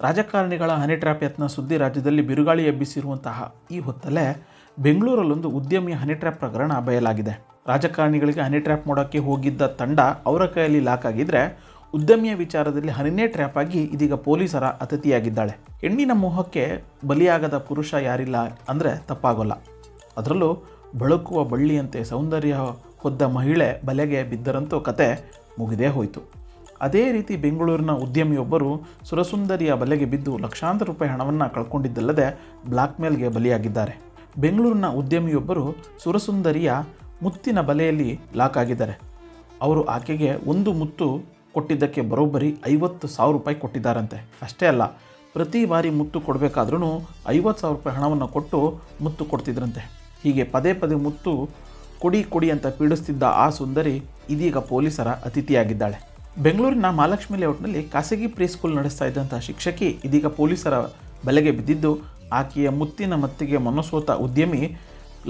ರಾಜಕಾರಣಿಗಳ honey trap ಯತ್ನ ಸುದ್ದಿ ರಾಜ್ಯದಲ್ಲಿ ಬಿರುಗಾಳಿ ಎಬ್ಬಿಸಿರುವಂತಹ ಈ ಹೊತ್ತಲ್ಲೇ ಬೆಂಗಳೂರಲ್ಲೊಂದು ಉದ್ಯಮಿಯ ಹನಿ ಟ್ರ್ಯಾಪ್ ಪ್ರಕರಣ ಬಯಲಾಗಿದೆ. ರಾಜಕಾರಣಿಗಳಿಗೆ ಹನಿ ಟ್ರ್ಯಾಪ್ ಮಾಡೋಕ್ಕೆ ಹೋಗಿದ್ದ ತಂಡ ಅವರ ಕೈಯಲ್ಲಿ ಲಾಕ್ ಆಗಿದ್ರೆ, ಉದ್ಯಮಿಯ ವಿಚಾರದಲ್ಲಿ ಹನಿನೇ ಟ್ರ್ಯಾಪ್ ಆಗಿ ಇದೀಗ ಪೊಲೀಸರ ಅತಿಥಿಯಾಗಿದ್ದಾಳೆ. ಹೆಣ್ಣಿನ ಮೋಹಕ್ಕೆ ಬಲಿಯಾಗದ ಪುರುಷ ಯಾರಿಲ್ಲ ಅಂದರೆ ತಪ್ಪಾಗೋಲ್ಲ. ಅದರಲ್ಲೂ ಬೆಳಕುವ ಬಳ್ಳಿಯಂತೆ ಸೌಂದರ್ಯ ಹೊದ್ದ ಮಹಿಳೆ ಬಲೆಗೆ ಬಿದ್ದರಂತೂ ಕತೆ ಮುಗಿದೇ ಹೋಯಿತು. ಅದೇ ರೀತಿ ಬೆಂಗಳೂರಿನ ಉದ್ಯಮಿಯೊಬ್ಬರು ಸುರಸುಂದರಿಯ ಬಲೆಗೆ ಬಿದ್ದು ಲಕ್ಷಾಂತರ ರೂಪಾಯಿ ಹಣವನ್ನು ಕಳ್ಕೊಂಡಿದ್ದಲ್ಲದೆ ಬ್ಲ್ಯಾಕ್ ಮೇಲ್ಗೆ ಬಲಿಯಾಗಿದ್ದಾರೆ. ಬೆಂಗಳೂರಿನ ಉದ್ಯಮಿಯೊಬ್ಬರು ಸುರಸುಂದರಿಯ ಮುತ್ತಿನ ಬಲೆಯಲ್ಲಿ ಲಾಕ್ ಆಗಿದ್ದಾರೆ. ಅವರು ಆಕೆಗೆ ಒಂದು ಮುತ್ತು ಕೊಟ್ಟಿದ್ದಕ್ಕೆ ಬರೋಬ್ಬರಿ 50,000 ರೂಪಾಯಿ ಕೊಟ್ಟಿದ್ದಾರಂತೆ. ಅಷ್ಟೇ ಅಲ್ಲ, ಪ್ರತಿ ಬಾರಿ ಮುತ್ತು ಕೊಡಬೇಕಾದ್ರೂ 50,000 ರೂಪಾಯಿ ಹಣವನ್ನು ಕೊಟ್ಟು ಮುತ್ತು ಕೊಡ್ತಿದ್ರಂತೆ. ಹೀಗೆ ಪದೇ ಪದೇ ಮುತ್ತು ಕೊಡಿ ಅಂತ ಪೀಡಿಸ್ತಿದ್ದ ಆ ಸುಂದರಿ ಇದೀಗ ಪೊಲೀಸರ ಅತಿಥಿಯಾಗಿದ್ದಾಳೆ. ಬೆಂಗಳೂರಿನ ಮಹಾಲಕ್ಷ್ಮಿ ಲೇಔಟ್ನಲ್ಲಿ ಖಾಸಗಿ ಪ್ರೀ ಸ್ಕೂಲ್ ನಡೆಸ್ತಾ ಇದ್ದಂಥ ಶಿಕ್ಷಕಿ ಇದೀಗ ಪೊಲೀಸರ ಬಲೆಗೆ ಬಿದ್ದಿದ್ದು, ಆಕೆಯ ಮುತ್ತಿನ ಮತ್ತಿಗೆ ಮನಸೋತ ಉದ್ಯಮಿ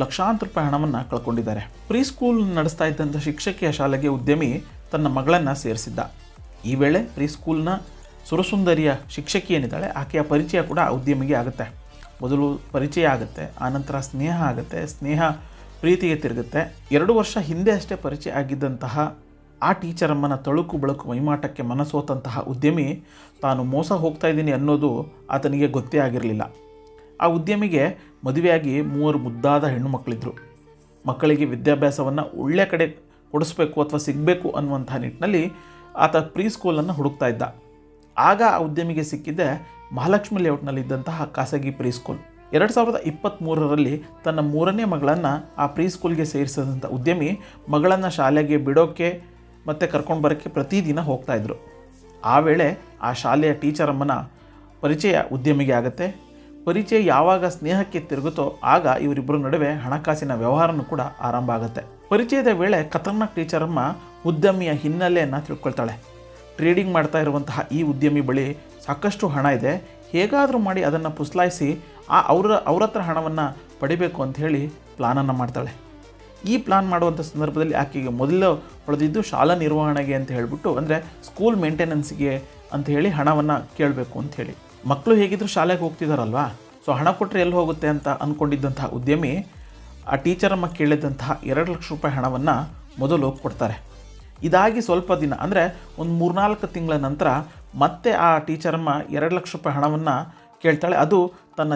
ಲಕ್ಷಾಂತರ ರೂಪಾಯಿ ಹಣವನ್ನು ಕಳ್ಕೊಂಡಿದ್ದಾರೆ. ಪ್ರೀ ಸ್ಕೂಲ್ ನಡೆಸ್ತಾ ಇದ್ದಂಥ ಶಿಕ್ಷಕಿಯ ಶಾಲೆಗೆ ಉದ್ಯಮಿ ತನ್ನ ಮಗಳನ್ನು ಸೇರಿಸಿದ್ದ. ಈ ವೇಳೆ ಪ್ರೀ ಸ್ಕೂಲ್ನ ಸುರಸುಂದರಿಯ ಶಿಕ್ಷಕಿ ಏನಿದ್ದಾಳೆ, ಆಕೆಯ ಪರಿಚಯ ಕೂಡ ಉದ್ಯಮಿಗೆ ಆಗುತ್ತೆ. ಮೊದಲು ಪರಿಚಯ ಆಗುತ್ತೆ, ಆನಂತರ ಸ್ನೇಹ ಆಗುತ್ತೆ, ಸ್ನೇಹ ಪ್ರೀತಿಗೆ ತಿರುಗುತ್ತೆ. 2 ವರ್ಷ ಹಿಂದೆ ಅಷ್ಟೇ ಪರಿಚಯ ಆಗಿದ್ದಂತಹ ಆ ಟೀಚರಮ್ಮನ ತಳುಕು ಬೆಳಕು ಮೈಮಾಟಕ್ಕೆ ಮನಸೋತಂತಹ ಉದ್ಯಮಿ ತಾನು ಮೋಸ ಹೋಗ್ತಾ ಇದ್ದೀನಿ ಅನ್ನೋದು ಆತನಿಗೆ ಗೊತ್ತೇ ಆಗಿರಲಿಲ್ಲ. ಆ ಉದ್ಯಮಿಗೆ ಮದುವೆಯಾಗಿ 3 ಮುದ್ದಾದ ಹೆಣ್ಣು ಮಕ್ಕಳಿದ್ರು. ಮಕ್ಕಳಿಗೆ ವಿದ್ಯಾಭ್ಯಾಸವನ್ನು ಒಳ್ಳೆಯ ಕಡೆ ಕೊಡಿಸ್ಬೇಕು ಅಥವಾ ಸಿಗಬೇಕು ಅನ್ನುವಂಥ ನಿಟ್ಟಿನಲ್ಲಿ ಆತ ಪ್ರೀ ಸ್ಕೂಲನ್ನು ಹುಡುಕ್ತಾ ಇದ್ದ. ಆಗ ಆ ಉದ್ಯಮಿಗೆ ಸಿಕ್ಕಿದ್ದೆ ಮಹಾಲಕ್ಷ್ಮಿ ಲೇಔಟ್ನಲ್ಲಿದ್ದಂತಹ ಖಾಸಗಿ ಪ್ರೀ ಸ್ಕೂಲ್. 2023ರಲ್ಲಿ ತನ್ನ 3ನೇ ಮಗಳನ್ನು ಆ ಪ್ರೀ ಸ್ಕೂಲ್ಗೆ ಸೇರಿಸಿದಂಥ ಉದ್ಯಮಿ ಮಗಳನ್ನು ಶಾಲೆಗೆ ಬಿಡೋಕ್ಕೆ ಮತ್ತು ಕರ್ಕೊಂಡು ಬರೋಕ್ಕೆ ಪ್ರತಿದಿನ ಹೋಗ್ತಾಯಿದ್ರು. ಆ ವೇಳೆ ಆ ಶಾಲೆಯ ಟೀಚರಮ್ಮನ ಪರಿಚಯ ಉದ್ಯಮಿಗೆ ಆಗುತ್ತೆ. ಪರಿಚಯ ಯಾವಾಗ ಸ್ನೇಹಕ್ಕೆ ತಿರುಗುತ್ತೋ ಆಗ ಇವರಿಬ್ಬರ ನಡುವೆ ಹಣಕಾಸಿನ ವ್ಯವಹಾರನೂ ಕೂಡ ಆರಂಭ ಆಗುತ್ತೆ. ಪರಿಚಯದ ವೇಳೆ ಖತರ್ನಾಕ್ ಟೀಚರಮ್ಮ ಉದ್ಯಮಿಯ ಹಿನ್ನೆಲೆಯನ್ನು ತಿಳ್ಕೊಳ್ತಾಳೆ. ಟ್ರೇಡಿಂಗ್ ಮಾಡ್ತಾ ಇರುವಂತಹ ಈ ಉದ್ಯಮಿ ಬಳಿ ಸಾಕಷ್ಟು ಹಣ ಇದೆ, ಹೇಗಾದರೂ ಮಾಡಿ ಅದನ್ನು ಪುಸ್ಲಾಯಿಸಿ ಅವ್ರ ಹತ್ರ ಹಣವನ್ನು ಪಡಿಬೇಕು ಅಂಥೇಳಿ ಪ್ಲಾನನ್ನು ಮಾಡ್ತಾಳೆ. ಈ ಪ್ಲಾನ್ ಮಾಡುವಂಥ ಸಂದರ್ಭದಲ್ಲಿ ಆಕೆಗೆ ಮೊದಲು ಹೊಡೆದಿದ್ದು ಶಾಲಾ ನಿರ್ವಹಣೆಗೆ ಅಂತ ಹೇಳಿಬಿಟ್ಟು, ಅಂದರೆ ಸ್ಕೂಲ್ ಮೇಂಟೆನೆನ್ಸ್ಗೆ ಅಂತ ಹೇಳಿ ಹಣವನ್ನು ಕೇಳಬೇಕು ಅಂಥೇಳಿ. ಮಕ್ಕಳು ಹೇಗಿದ್ದರೂ ಶಾಲೆಗೆ ಹೋಗ್ತಿದ್ದಾರಲ್ವಾ, ಸೊ ಹಣ ಕೊಟ್ಟರೆ ಎಲ್ಲಿ ಹೋಗುತ್ತೆ ಅಂತ ಅಂದ್ಕೊಂಡಿದ್ದಂತಹ ಉದ್ಯಮಿ ಆ ಟೀಚರಮ್ಮ ಕೇಳಿದಂತಹ 2 ಲಕ್ಷ ರೂಪಾಯಿ ಹಣವನ್ನು ಮೊದಲು ಕೊಡ್ತಾರೆ. ಇದಾಗಿ ಸ್ವಲ್ಪ ದಿನ, ಅಂದರೆ ಒಂದು 3-4 ತಿಂಗಳ ನಂತರ ಮತ್ತೆ ಆ ಟೀಚರಮ್ಮ 2 ಲಕ್ಷ ರೂಪಾಯಿ ಹಣವನ್ನು ಕೇಳ್ತಾಳೆ. ಅದು ತನ್ನ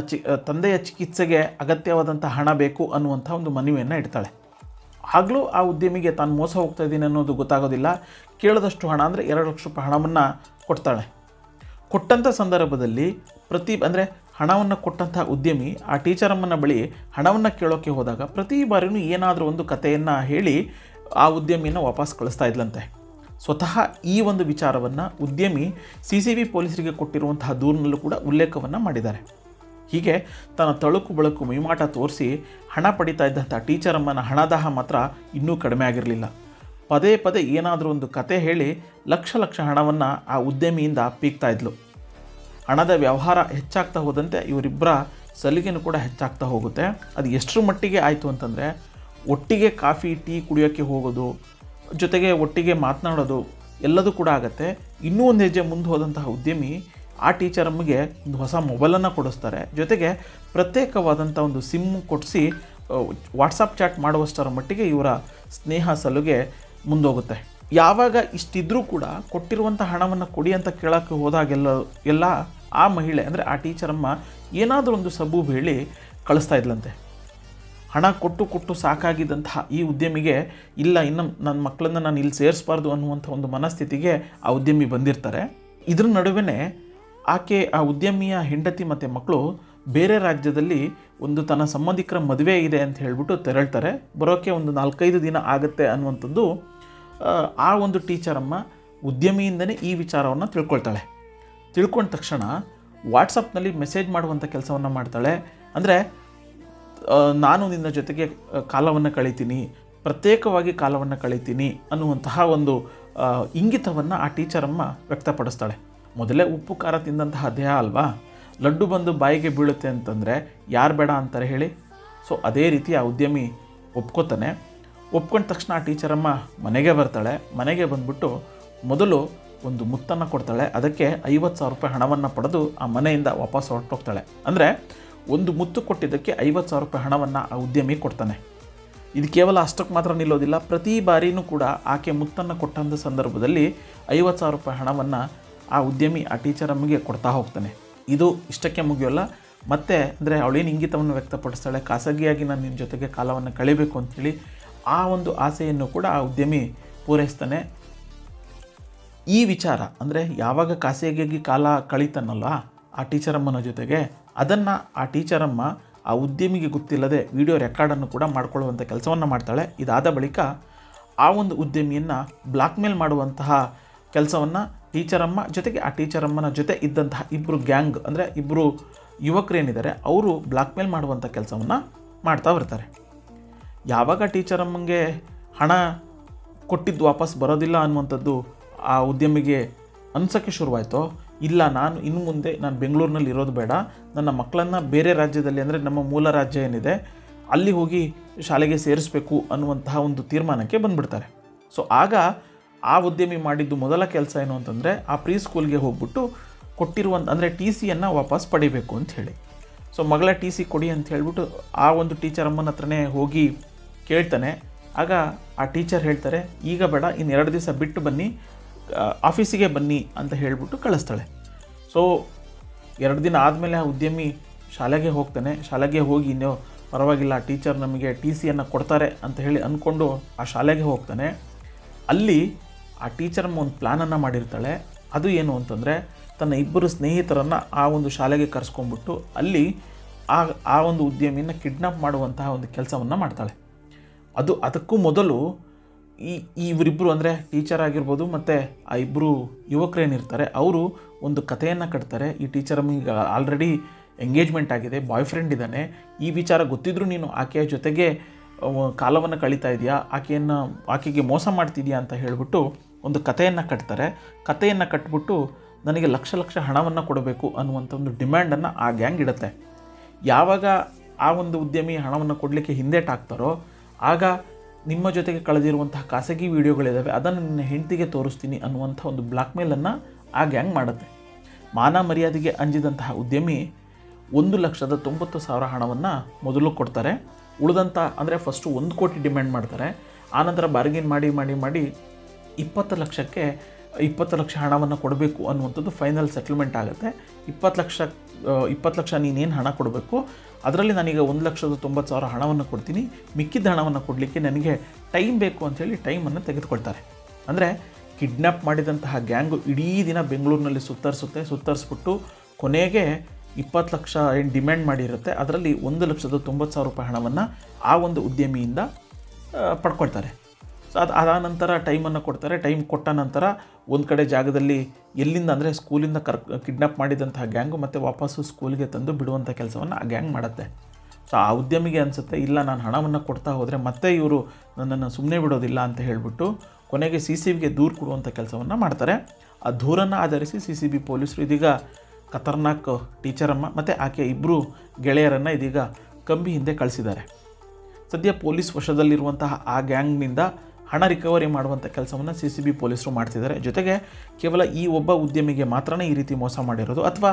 ತಂದೆಯ ಚಿಕಿತ್ಸೆಗೆ ಅಗತ್ಯವಾದಂಥ ಹಣ ಬೇಕು ಅನ್ನುವಂಥ ಒಂದು ಮನವಿಯನ್ನು ಇಡ್ತಾಳೆ. ಆಗಲೂ ಆ ಉದ್ಯಮಿಗೆ ತಾನು ಮೋಸ ಹೋಗ್ತಾ ಇದ್ದೀನಿ ಅನ್ನೋದು ಗೊತ್ತಾಗೋದಿಲ್ಲ. ಕೇಳಿದಷ್ಟು ಹಣ ಅಂದರೆ 2 ಲಕ್ಷ ರೂಪಾಯಿ ಹಣವನ್ನು ಕೊಡ್ತಾಳೆ. ಕೊಟ್ಟಂಥ ಸಂದರ್ಭದಲ್ಲಿ ಅಂದರೆ ಹಣವನ್ನು ಕೊಟ್ಟಂಥ ಉದ್ಯಮಿ ಆ ಟೀಚರಮ್ಮನ ಬಳಿ ಹಣವನ್ನು ಕೇಳೋಕ್ಕೆ ಹೋದಾಗ ಪ್ರತಿ ಬಾರಿಯೂ ಏನಾದರೂ ಒಂದು ಕಥೆಯನ್ನು ಹೇಳಿ ಆ ಉದ್ಯಮಿಯನ್ನು ವಾಪಸ್ ಕಳಿಸ್ತಾ ಇದ್ಲಂತೆ. ಸ್ವತಃ ಈ ಒಂದು ವಿಚಾರವನ್ನು ಉದ್ಯಮಿ CCV ಪೊಲೀಸರಿಗೆ ಕೊಟ್ಟಿರುವಂತಹ ದೂರಿನಲ್ಲೂ ಕೂಡ ಉಲ್ಲೇಖವನ್ನು ಮಾಡಿದ್ದಾರೆ. ಹೀಗೆ ತನ್ನ ತಳುಕು ಬೆಳಕು ಮೈಮಾಟ ತೋರಿಸಿ ಹಣ ಪಡಿತಾ ಇದ್ದಂಥ ಟೀಚರಮ್ಮನ ಹಣದಾಹ ಮಾತ್ರ ಇನ್ನೂ ಕಡಿಮೆ ಆಗಿರಲಿಲ್ಲ. ಪದೇ ಪದೇ ಏನಾದರೂ ಒಂದು ಕತೆ ಹೇಳಿ ಲಕ್ಷ ಹಣವನ್ನು ಆ ಉದ್ಯಮಿಯಿಂದ ಪೀಕ್ತಾ ಇದ್ಲು. ಹಣದ ವ್ಯವಹಾರ ಹೆಚ್ಚಾಗ್ತಾ ಹೋದಂತೆ ಇವರಿಬ್ಬರ ಸಲಿಗೆನೂ ಕೂಡ ಹೆಚ್ಚಾಗ್ತಾ ಹೋಗುತ್ತೆ. ಅದು ಎಷ್ಟರ ಮಟ್ಟಿಗೆ ಆಯಿತು ಅಂತಂದರೆ, ಒಟ್ಟಿಗೆ ಕಾಫಿ ಟೀ ಕುಡಿಯೋಕ್ಕೆ ಹೋಗೋದು, ಜೊತೆಗೆ ಒಟ್ಟಿಗೆ ಮಾತನಾಡೋದು ಎಲ್ಲದೂ ಕೂಡ ಆಗುತ್ತೆ. ಇನ್ನೂ ಒಂದು ಹೆಜ್ಜೆ ಮುಂದೆ ಹೋದಂತಹ ಉದ್ಯಮಿ ಆ ಟೀಚರಮ್ಮಗೆ ಒಂದು ಹೊಸ ಮೊಬೈಲನ್ನು ಕೊಡಿಸ್ತಾರೆ. ಜೊತೆಗೆ ಪ್ರತ್ಯೇಕವಾದಂಥ ಒಂದು ಸಿಮ್ ಕೊಡಿಸಿ ವಾಟ್ಸಪ್ ಚಾಟ್ ಮಾಡುವಷ್ಟರ ಮಟ್ಟಿಗೆ ಇವರ ಸ್ನೇಹ ಸಲುಗೆ ಮುಂದೋಗುತ್ತೆ. ಯಾವಾಗ ಇಷ್ಟಿದ್ರೂ ಕೂಡ ಕೊಟ್ಟಿರುವಂಥ ಹಣವನ್ನು ಕೊಡಿ ಅಂತ ಕೇಳೋಕ್ಕೆ ಹೋದಾಗೆಲ್ಲ ಆ ಮಹಿಳೆ, ಅಂದರೆ ಆ ಟೀಚರಮ್ಮ ಏನಾದರೂ ಒಂದು ಸಬೂಬು ಹೇಳಿ ಕಳಿಸ್ತಾ ಇದ್ಲಂತೆ. ಹಣ ಕೊಟ್ಟು ಸಾಕಾಗಿದ್ದಂತಹ ಈ ಉದ್ಯಮಿಗೆ ಇಲ್ಲ, ಇನ್ನು ನನ್ನ ಮಕ್ಕಳನ್ನು ನಾನು ಇಲ್ಲಿ ಸೇರಿಸಬಾರ್ದು ಅನ್ನುವಂಥ ಒಂದು ಮನಸ್ಥಿತಿಗೆ ಆ ಉದ್ಯಮಿ ಬಂದಿರ್ತಾರೆ. ಇದ್ರ ನಡುವೆ ಆ ಉದ್ಯಮಿಯ ಹೆಂಡತಿ ಮತ್ತು ಮಕ್ಕಳು ಬೇರೆ ರಾಜ್ಯದಲ್ಲಿ ಒಂದು ತನ್ನ ಸಂಬಂಧಿಕರ ಮದುವೆ ಇದೆ ಅಂತ ಹೇಳಿಬಿಟ್ಟು ತೆರಳ್ತಾರೆ. ಬರೋಕ್ಕೆ ಒಂದು 4-5 ದಿನ ಆಗುತ್ತೆ ಅನ್ನುವಂಥದ್ದು ಆ ಒಂದು ಟೀಚರಮ್ಮ ಉದ್ಯಮಿಯಿಂದನೇ ಈ ವಿಚಾರವನ್ನು ತಿಳ್ಕೊಳ್ತಾಳೆ. ತಿಳ್ಕೊಂಡ ತಕ್ಷಣ ವಾಟ್ಸಪ್ನಲ್ಲಿ ಮೆಸೇಜ್ ಮಾಡುವಂಥ ಕೆಲಸವನ್ನು ಮಾಡ್ತಾಳೆ. ಅಂದರೆ ನಾನು ನಿನ್ನ ಜೊತೆಗೆ ಕಾಲವನ್ನು ಕಳೀತೀನಿ, ಪ್ರತ್ಯೇಕವಾಗಿ ಕಾಲವನ್ನು ಕಳೀತೀನಿ ಅನ್ನುವಂತಹ ಒಂದು ಇಂಗಿತವನ್ನು ಆ ಟೀಚರಮ್ಮ ವ್ಯಕ್ತಪಡಿಸ್ತಾಳೆ. ಮೊದಲೇ ಉಪ್ಪು ಖಾರ ತಿಂದಂತಹ ದೇಹ ಅಲ್ವಾ, ಲಡ್ಡು ಬಂದು ಬಾಯಿಗೆ ಬೀಳುತ್ತೆ ಅಂತಂದರೆ ಯಾರು ಬೇಡ ಅಂತಾರೆ ಹೇಳಿ. ಸೊ ಅದೇ ರೀತಿ ಆ ಉದ್ಯಮಿ ಒಪ್ಕೋತಾನೆ. ಒಪ್ಕೊಂಡ ತಕ್ಷಣ ಆ ಟೀಚರಮ್ಮ ಮನೆಗೆ ಬರ್ತಾಳೆ. ಮನೆಗೆ ಬಂದ್ಬಿಟ್ಟು ಮೊದಲು ಒಂದು ಮುತ್ತನ್ನು ಕೊಡ್ತಾಳೆ. ಅದಕ್ಕೆ 50,000 ರೂಪಾಯಿ ಹಣವನ್ನು ಪಡೆದು ಆ ಮನೆಯಿಂದ ವಾಪಸ್ ಹೊರಟೋಗ್ತಾಳೆ. ಅಂದರೆ ಒಂದು ಮುತ್ತು ಕೊಟ್ಟಿದ್ದಕ್ಕೆ 50,000 ರೂಪಾಯಿ ಹಣವನ್ನು ಆ ಉದ್ಯಮಿ ಕೊಡ್ತಾನೆ. ಇದು ಕೇವಲ ಅಷ್ಟಕ್ಕೆ ಮಾತ್ರ ನಿಲ್ಲೋದಿಲ್ಲ. ಪ್ರತಿ ಬಾರಿಯೂ ಕೂಡ ಆಕೆ ಮುತ್ತನ್ನು ಕೊಟ್ಟಂಥ ಸಂದರ್ಭದಲ್ಲಿ 50,000 ರೂಪಾಯಿ ಹಣವನ್ನು ಆ ಉದ್ಯಮಿ ಆ ಟೀಚರ್ ಅಮ್ಮಗೆ ಕೊಡ್ತಾ ಹೋಗ್ತಾನೆ. ಇದು ಇಷ್ಟಕ್ಕೆ ಮುಗಿಯೋಲ್ಲ. ಮತ್ತೆ ಅಂದರೆ ಅವಳೇನು ಇಂಗಿತವನ್ನು ವ್ಯಕ್ತಪಡಿಸ್ತಾಳೆ, ಖಾಸಗಿಯಾಗಿ ನಾನು ನಿನ್ನ ಜೊತೆಗೆ ಕಾಲವನ್ನು ಕಳಿಬೇಕು ಅಂಥೇಳಿ ಆ ಒಂದು ಆಸೆಯನ್ನು ಕೂಡ ಆ ಉದ್ಯಮಿ ಪೂರೈಸ್ತಾನೆ. ಈ ವಿಚಾರ ಅಂದರೆ ಯಾವಾಗ ಖಾಸಗಿಯಾಗಿ ಕಾಲ ಕಳೀತಾನಲ್ಲ ಆ ಟೀಚರಮ್ಮನ ಜೊತೆಗೆ, ಅದನ್ನು ಆ ಟೀಚರಮ್ಮ ಆ ಉದ್ಯಮಿಗೆ ಗೊತ್ತಿಲ್ಲದೆ ವಿಡಿಯೋ ರೆಕಾರ್ಡನ್ನು ಕೂಡ ಮಾಡಿಕೊಳ್ಳುವಂಥ ಕೆಲಸವನ್ನು ಮಾಡ್ತಾಳೆ. ಇದಾದ ಬಳಿಕ ಆ ಒಂದು ಉದ್ಯಮಿಯನ್ನು ಬ್ಲಾಕ್ಮೇಲ್ ಮಾಡುವಂತಹ ಕೆಲಸವನ್ನು ಟೀಚರಮ್ಮ ಜೊತೆಗೆ ಆ ಟೀಚರಮ್ಮನ ಜೊತೆ ಇದ್ದಂತಹ ಇಬ್ಬರು ಗ್ಯಾಂಗ್ ಅಂದರೆ ಇಬ್ಬರು ಯುವಕರೇನಿದ್ದಾರೆ ಅವರು ಬ್ಲಾಕ್ಮೇಲ್ ಮಾಡುವಂಥ ಕೆಲಸವನ್ನು ಮಾಡ್ತಾ ಬರ್ತಾರೆ. ಯಾವಾಗ ಟೀಚರಮ್ಮಂಗೆ ಹಣ ಕೊಟ್ಟಿದ್ದು ವಾಪಸ್ ಬರೋದಿಲ್ಲ ಅನ್ನುವಂಥದ್ದು ಆ ಉದ್ಯಮಿಗೆ ಅನ್ಸೋಕ್ಕೆ ಶುರುವಾಯಿತೋ, ಇಲ್ಲ ನಾನು ಇನ್ನು ಮುಂದೆ ನಾನು ಬೆಂಗಳೂರಿನಲ್ಲಿ ಇರೋದು ಬೇಡ, ನನ್ನ ಮಕ್ಕಳನ್ನು ಬೇರೆ ರಾಜ್ಯದಲ್ಲಿ ಅಂದರೆ ನಮ್ಮ ಮೂಲ ರಾಜ್ಯ ಏನಿದೆ ಅಲ್ಲಿ ಹೋಗಿ ಶಾಲೆಗೆ ಸೇರಿಸಬೇಕು ಅನ್ನುವಂತಹ ಒಂದು ತೀರ್ಮಾನಕ್ಕೆ ಬಂದುಬಿಡ್ತಾರೆ. ಸೊ ಆಗ ಆ ಉದ್ಯಮಿ ಮಾಡಿದ್ದು ಮೊದಲ ಕೆಲಸ ಏನು ಅಂತಂದರೆ ಆ ಪ್ರೀ ಸ್ಕೂಲ್ಗೆ ಹೋಗ್ಬಿಟ್ಟು ಕೊಟ್ಟಿರುವಂಥ ಅಂದರೆ TCಯನ್ನು ವಾಪಸ್ ಪಡಿಬೇಕು ಅಂತ ಹೇಳಿ. ಸೊ ಮಗಳ TC ಕೊಡಿ ಅಂತ ಹೇಳಿಬಿಟ್ಟು ಆ ಒಂದು ಟೀಚರಮ್ಮನ ಹತ್ರನೇ ಹೋಗಿ ಕೇಳ್ತಾನೆ. ಆಗ ಆ ಟೀಚರ್ ಹೇಳ್ತಾರೆ, ಈಗ ಬೇಡ, ಇನ್ನು 2 ದಿವಸ ಬಿಟ್ಟು ಬನ್ನಿ, ಆಫೀಸಿಗೆ ಬನ್ನಿ ಅಂತ ಹೇಳಿಬಿಟ್ಟು ಕಳಿಸ್ತಾಳೆ. ಸೊ 2 ದಿನ ಆದಮೇಲೆ ಆ ಉದ್ಯಮಿ ಶಾಲೆಗೆ ಹೋಗ್ತಾನೆ. ಶಾಲೆಗೆ ಹೋಗಿ ಇನ್ನೂ ಪರವಾಗಿಲ್ಲ ಟೀಚರ್ ನಮಗೆ TCಯನ್ನು ಕೊಡ್ತಾರೆ ಅಂತ ಹೇಳಿ ಅಂದ್ಕೊಂಡು ಆ ಶಾಲೆಗೆ ಹೋಗ್ತಾನೆ. ಅಲ್ಲಿ ಆ ಟೀಚರಮ್ಮ ಒಂದು ಪ್ಲ್ಯಾನನ್ನು ಮಾಡಿರ್ತಾಳೆ. ಅದು ಏನು ಅಂತಂದರೆ ತನ್ನ ಇಬ್ಬರು ಸ್ನೇಹಿತರನ್ನು ಆ ಒಂದು ಶಾಲೆಗೆ ಕರೆಸ್ಕೊಂಡ್ಬಿಟ್ಟು ಅಲ್ಲಿ ಆ ಒಂದು ಉದ್ಯಮಿಯನ್ನು ಕಿಡ್ನಾಪ್ ಮಾಡುವಂತಹ ಒಂದು ಕೆಲಸವನ್ನು ಮಾಡ್ತಾಳೆ. ಅದಕ್ಕೂ ಮೊದಲು ಇವರಿಬ್ಬರು ಅಂದರೆ ಟೀಚರ್ ಆಗಿರ್ಬೋದು ಮತ್ತು ಆ ಇಬ್ಬರು ಯುವಕರೇನಿರ್ತಾರೆ ಅವರು ಒಂದು ಕಥೆಯನ್ನು ಕಟ್ತಾರೆ. ಈ ಟೀಚರಮ್ಮಿಗೆ ಆಲ್ರೆಡಿ ಎಂಗೇಜ್ಮೆಂಟ್ ಆಗಿದೆ, ಬಾಯ್ ಫ್ರೆಂಡ್ ಇದ್ದಾನೆ, ಈ ವಿಚಾರ ಗೊತ್ತಿದ್ರೂ ನೀನು ಆಕೆಯ ಜೊತೆಗೆ ಕಾಲವನ್ನು ಕಳೀತಾ ಇದೆಯಾ, ಆಕೆಗೆ ಮೋಸ ಮಾಡ್ತಿದ್ಯಾ ಅಂತ ಹೇಳಿಬಿಟ್ಟು ಒಂದು ಕಥೆಯನ್ನು ಕಟ್ತಾರೆ. ಕಥೆಯನ್ನು ಕಟ್ಬಿಟ್ಟು ನನಗೆ ಲಕ್ಷ ಹಣವನ್ನು ಕೊಡಬೇಕು ಅನ್ನುವಂಥ ಒಂದು ಡಿಮ್ಯಾಂಡನ್ನು ಆ ಗ್ಯಾಂಗ್ ಇಡುತ್ತೆ. ಯಾವಾಗ ಆ ಒಂದು ಉದ್ಯಮಿ ಹಣವನ್ನು ಕೊಡಲಿಕ್ಕೆ ಹಿಂದೇಟಾಗ್ತಾರೋ ಆಗ ನಿಮ್ಮ ಜೊತೆಗೆ ಕಳೆದಿರುವಂತಹ ಖಾಸಗಿ ವಿಡಿಯೋಗಳಿದ್ದಾವೆ ಅದನ್ನು ನಿನ್ನ ಹೆಂಡತಿಗೆ ತೋರಿಸ್ತೀನಿ ಅನ್ನುವಂಥ ಒಂದು ಬ್ಲಾಕ್ಮೇಲನ್ನು ಆ ಗ್ಯಾಂಗ್ ಮಾಡುತ್ತೆ. ಮಾನ ಮರ್ಯಾದೆಗೆ ಅಂಜಿದಂತಹ ಉದ್ಯಮಿ 1,90,000 ಹಣವನ್ನು ಮೊದಲು ಕೊಡ್ತಾರೆ. ಉಳಿದಂಥ ಅಂದರೆ ಫಸ್ಟು 1 ಕೋಟಿ ಡಿಮ್ಯಾಂಡ್ ಮಾಡ್ತಾರೆ. ಆನಂತರ ಬಾರ್ಗೇನ್ ಮಾಡಿ 20 ಲಕ್ಷ ಹಣವನ್ನು ಕೊಡಬೇಕು ಅನ್ನುವಂಥದ್ದು ಫೈನಲ್ ಸೆಟಲ್ಮೆಂಟ್ ಆಗುತ್ತೆ. 20 ಲಕ್ಷ ನೀನೇನು ಹಣ ಕೊಡಬೇಕು, ಅದರಲ್ಲಿ ನಾನೀಗ 1,90,000 ಹಣವನ್ನು ಕೊಡ್ತೀನಿ, ಮಿಕ್ಕಿದ್ದ ಹಣವನ್ನು ಕೊಡಲಿಕ್ಕೆ ನನಗೆ ಟೈಮ್ ಬೇಕು ಅಂಥೇಳಿ ಟೈಮನ್ನು ತೆಗೆದುಕೊಳ್ತಾರೆ. ಅಂದರೆ ಕಿಡ್ನ್ಯಾಪ್ ಮಾಡಿದಂತಹ ಗ್ಯಾಂಗು ಇಡೀ ದಿನ ಬೆಂಗಳೂರಿನಲ್ಲಿ ಸುತ್ತರಿಸ್ಬಿಟ್ಟು ಕೊನೆಗೆ 20 ಲಕ್ಷ ಏನು ಡಿಮ್ಯಾಂಡ್ ಮಾಡಿರುತ್ತೆ ಅದರಲ್ಲಿ 1,90,000 ರೂಪಾಯಿ ಹಣವನ್ನು ಆ ಒಂದು ಉದ್ಯಮಿಯಿಂದ ಪಡ್ಕೊಳ್ತಾರೆ. ಸೊ ಅದಾದ ನಂತರ ಟೈಮನ್ನು ಕೊಡ್ತಾರೆ. ಟೈಮ್ ಕೊಟ್ಟ ನಂತರ ಒಂದು ಕಡೆ ಜಾಗದಲ್ಲಿ ಎಲ್ಲಿಂದ ಅಂದರೆ ಸ್ಕೂಲಿಂದ ಕಿಡ್ನಾಪ್ ಮಾಡಿದಂತಹ ಗ್ಯಾಂಗು ಮತ್ತು ವಾಪಸ್ಸು ಸ್ಕೂಲಿಗೆ ತಂದು ಬಿಡುವಂಥ ಕೆಲಸವನ್ನು ಆ ಗ್ಯಾಂಗ್ ಮಾಡುತ್ತೆ. ಸೊ ಆ ಉದ್ಯಮಿಗೆ ಅನಿಸುತ್ತೆ, ಇಲ್ಲ ನಾನು ಹಣವನ್ನು ಕೊಡ್ತಾ ಹೋದರೆ ಮತ್ತೆ ಇವರು ನನ್ನನ್ನು ಸುಮ್ಮನೆ ಬಿಡೋದಿಲ್ಲ ಅಂತ ಹೇಳಿಬಿಟ್ಟು ಕೊನೆಗೆ CCBಗೆ ದೂರು ಕೊಡುವಂಥ ಕೆಲಸವನ್ನು ಮಾಡ್ತಾರೆ. ಆ ದೂರನ್ನು ಆಧರಿಸಿ CCB ಪೊಲೀಸರು ಇದೀಗ ಖತರ್ನಾಕ್ ಟೀಚರಮ್ಮ ಮತ್ತು ಆಕೆ ಇಬ್ಬರು ಗೆಳೆಯರನ್ನು ಇದೀಗ ಕಂಬಿ ಹಿಂದೆ ಕಳಿಸಿದ್ದಾರೆ. ಸದ್ಯ ಪೊಲೀಸ್ ವಶದಲ್ಲಿರುವಂತಹ ಆ ಗ್ಯಾಂಗ್ನಿಂದ ಹಣ ರಿಕವರಿ ಮಾಡುವಂಥ ಕೆಲಸವನ್ನು CCB ಪೊಲೀಸರು ಮಾಡ್ತಿದ್ದಾರೆ. ಜೊತೆಗೆ ಕೇವಲ ಈ ಒಬ್ಬ ಉದ್ಯಮಿಗೆ ಮಾತ್ರನೇ ಈ ರೀತಿ ಮೋಸ ಮಾಡಿರೋದು ಅಥವಾ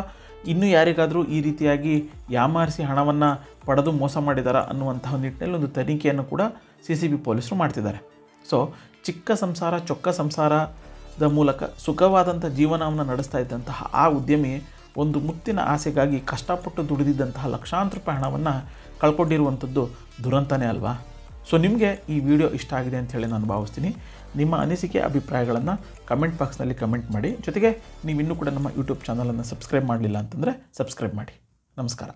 ಇನ್ನೂ ಯಾರಿಗಾದರೂ ಈ ರೀತಿಯಾಗಿ ಯಾಮಾರಿಸಿ ಹಣವನ್ನು ಪಡೆದು ಮೋಸ ಮಾಡಿದಾರ ಅನ್ನುವಂತಹ ನಿಟ್ಟಿನಲ್ಲಿ ಒಂದು ತನಿಖೆಯನ್ನು ಕೂಡ CCB ಪೊಲೀಸರು ಮಾಡ್ತಿದ್ದಾರೆ. ಸೊ ಚಿಕ್ಕ ಸಂಸಾರ ಚೊಕ್ಕ ಸಂಸಾರದ ಮೂಲಕ ಸುಖವಾದಂಥ ಜೀವನವನ್ನು ನಡೆಸ್ತಾ ಇದ್ದಂತಹ ಆ ಉದ್ಯಮಿ ಒಂದು ಮುತ್ತಿನ ಆಸೆಗಾಗಿ ಕಷ್ಟಪಟ್ಟು ದುಡಿದಿದ್ದಂತಹ ಲಕ್ಷಾಂತರ ರೂಪಾಯಿ ಹಣವನ್ನು ಕಳ್ಕೊಂಡಿರುವಂಥದ್ದು ದುರಂತನೇ ಅಲ್ವಾ? ಸೊ ನಿಮಗೆ ಈ ವಿಡಿಯೋ ಇಷ್ಟ ಆಗಿದೆ ಅಂಥೇಳಿ ನಾನು ಭಾವಿಸ್ತೀನಿ. ನಿಮ್ಮ ಅನಿಸಿಕೆ ಅಭಿಪ್ರಾಯಗಳನ್ನು ಕಮೆಂಟ್ ಬಾಕ್ಸ್ನಲ್ಲಿ ಕಮೆಂಟ್ ಮಾಡಿ. ಜೊತೆಗೆ ನೀವು ಇನ್ನೂ ಕೂಡ ನಮ್ಮ ಯೂಟ್ಯೂಬ್ ಚಾನಲನ್ನು ಸಬ್ಸ್ಕ್ರೈಬ್ ಮಾಡಲಿಲ್ಲ ಅಂತಂದರೆ ಸಬ್ಸ್ಕ್ರೈಬ್ ಮಾಡಿ. ನಮಸ್ಕಾರ.